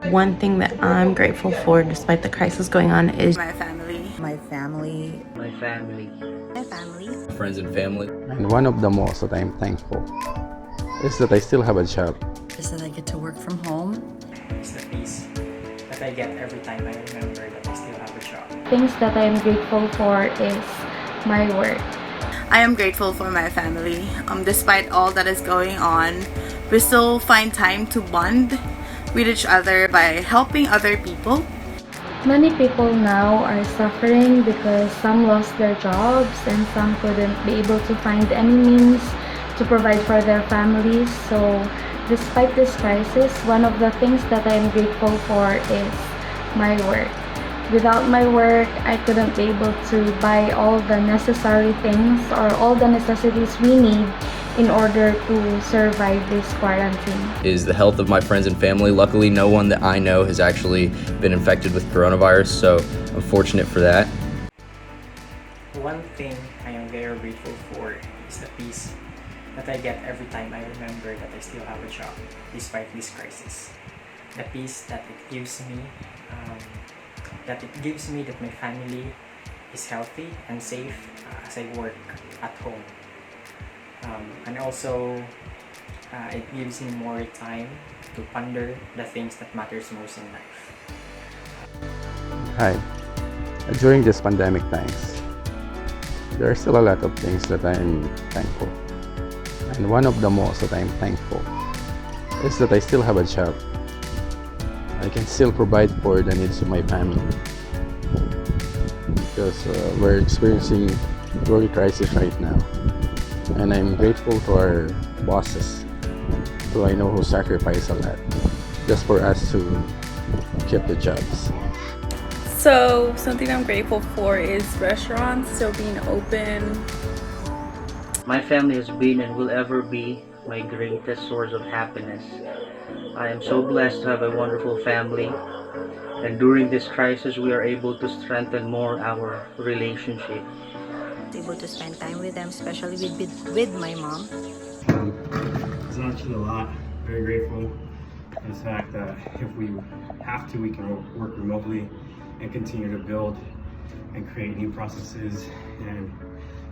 One thing that I'm grateful for despite the crisis going on is My family. My family. My family. My family. Friends and family. And one of the most that I'm thankful is that I still have a job. Is that I get to work from home. It's the peace that I get every time I remember that I still have a job. Things that I am grateful for is my work. I am grateful for my family. Despite all that is going on, we still find time to bond with each other by helping other people. Many people now are suffering because some lost their jobs and some couldn't be able to find any means to provide for their families. So despite this crisis, one of the things that I am grateful for is my work. Without my work, I couldn't be able to buy all the necessary things or all the necessities we need in order to survive this quarantine. Is the health of my friends and family. Luckily, no one that I know has actually been infected with coronavirus, so I'm fortunate for that. One thing I am very grateful for is the peace that I get every time I remember that I still have a job despite this crisis. The peace that it gives me, that my family is healthy and safe as I work at home. And also, it gives me more time to ponder the things that matters most in life. Hi. During this pandemic times, there are still a lot of things that I'm thankful. And one of the most that I'm thankful is that I still have a job. I can still provide for the needs of my family. Because we're experiencing a world crisis right now. And I'm grateful to our bosses, who I know who sacrifice a lot just for us to keep the jobs. So something I'm grateful for is restaurants still being open. My family has been and will ever be my greatest source of happiness. I am so blessed to have a wonderful family, and during this crisis we are able to strengthen more our relationship. Able to spend time with them, especially with my mom. It's actually a lot. Very grateful for the fact that if we have to, we can work remotely and continue to build and create new processes and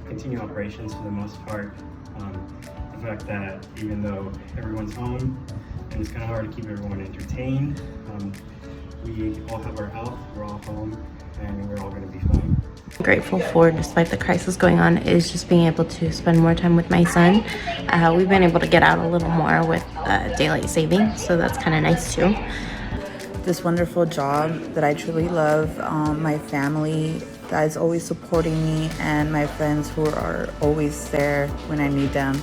continue operations for the most part. The fact that even though everyone's home and it's kind of hard to keep everyone entertained, we all have our health, we're all home, and we're all going to be fine. grateful for despite the crisis going on is just being able to spend more time with my son. We've been able to get out a little more with daylight savings, so that's kind of nice too. This wonderful job that I truly love, my family that is always supporting me, and my friends who are always there when I need them.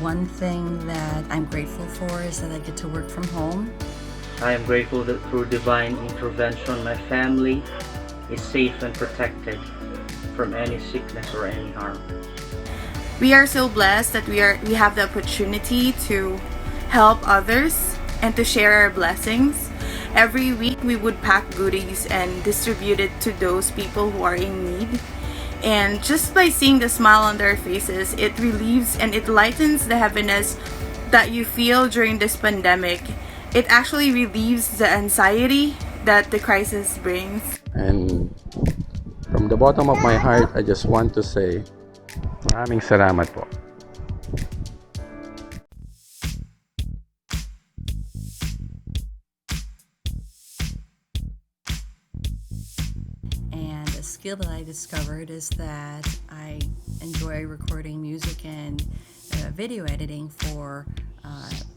One thing that I'm grateful for is that I get to work from home. I am grateful that through divine intervention my family is safe and protected from any sickness or any harm. We are so blessed that we have the opportunity to help others and to share our blessings. Every week we would pack goodies and distribute it to those people who are in need. And just by seeing the smile on their faces, it relieves and it lightens the heaviness that you feel during this pandemic. It actually relieves the anxiety that the crisis brings. And from the bottom of my heart, I just want to say, maraming salamat po. And a skill that I discovered is that I enjoy recording music and video editing for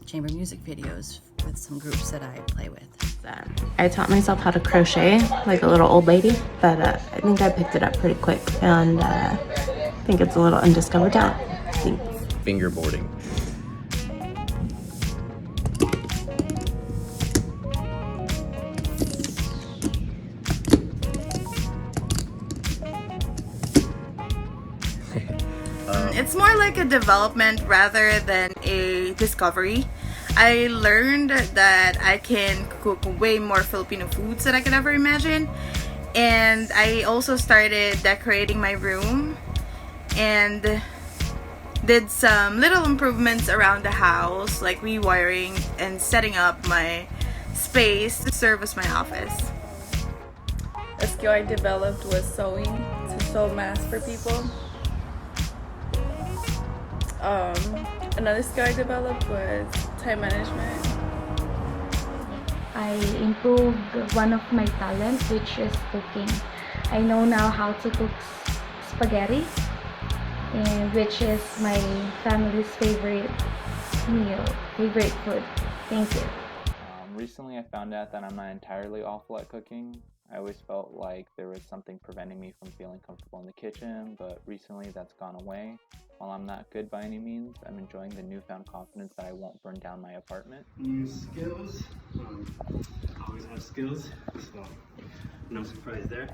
chamber music videos with some groups that I play with. I taught myself how to crochet like a little old lady, but I think I picked it up pretty quick, and I think it's a little undiscovered talent. Thanks. Fingerboarding. It's more like a development rather than a discovery. I learned that I can cook way more Filipino foods than I could ever imagine. And I also started decorating my room and did some little improvements around the house, like rewiring and setting up my space to serve as my office. A skill I developed was sewing, to sew masks for people. Another skill I developed was time management. I improved one of my talents, which is cooking. I know now how to cook spaghetti, and which is my family's favorite meal, favorite food. Thank you. Recently I found out that I'm not entirely awful at cooking. I always felt like there was something preventing me from feeling comfortable in the kitchen, but recently that's gone away. While I'm not good by any means, I'm enjoying the newfound confidence that I won't burn down my apartment. New skills. I always have skills, so no surprise there.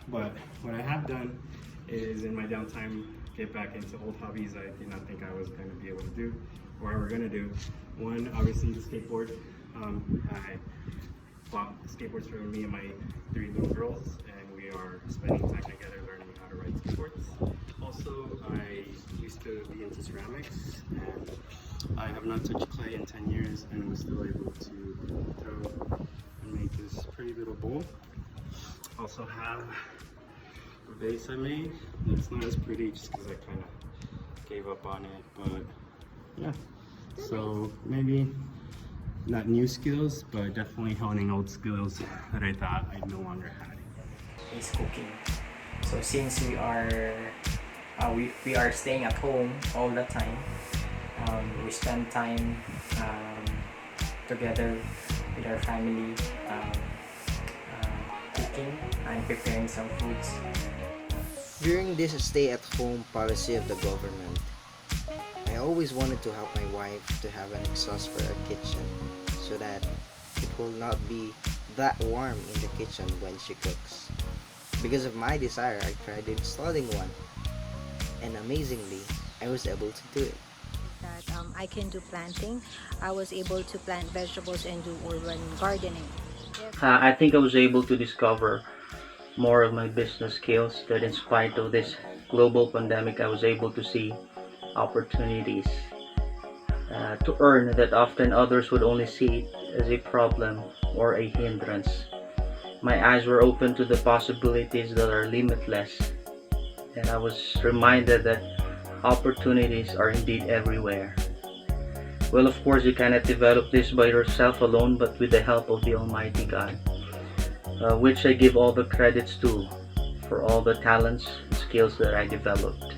But what I have done is in my downtime get back into old hobbies I did not think I was going to be able to do or ever going to do. One, obviously the skateboard. I bought skateboards for me and my 3 little girls, and we are spending time together learning how to ride skateboards. Also, I used to be into ceramics, and I have not touched clay in 10 years and was still able to throw and make this pretty little bowl. Also have a vase I made. It's not as pretty just because I kind of gave up on it, but yeah. So maybe not new skills, but definitely honing old skills that I thought I no longer had. Is cooking. So since we are staying at home all the time, we spend time together with our family, cooking and preparing some foods. During this stay-at-home policy of the government, I always wanted to help my wife to have an exhaust for our kitchen so that it will not be that warm in the kitchen when she cooks. Because of my desire, I tried installing one, and amazingly, I was able to do it. That I can do planting. I was able to plant vegetables and do urban gardening. I think I was able to discover more of my business skills, that in spite of this global pandemic, I was able to see opportunities to earn that often others would only see it as a problem or a hindrance. My eyes were open to the possibilities that are limitless, and I was reminded that opportunities are indeed everywhere. Well, of course, you cannot develop this by yourself alone, but with the help of the Almighty God, which I give all the credits to for all the talents and skills that I developed.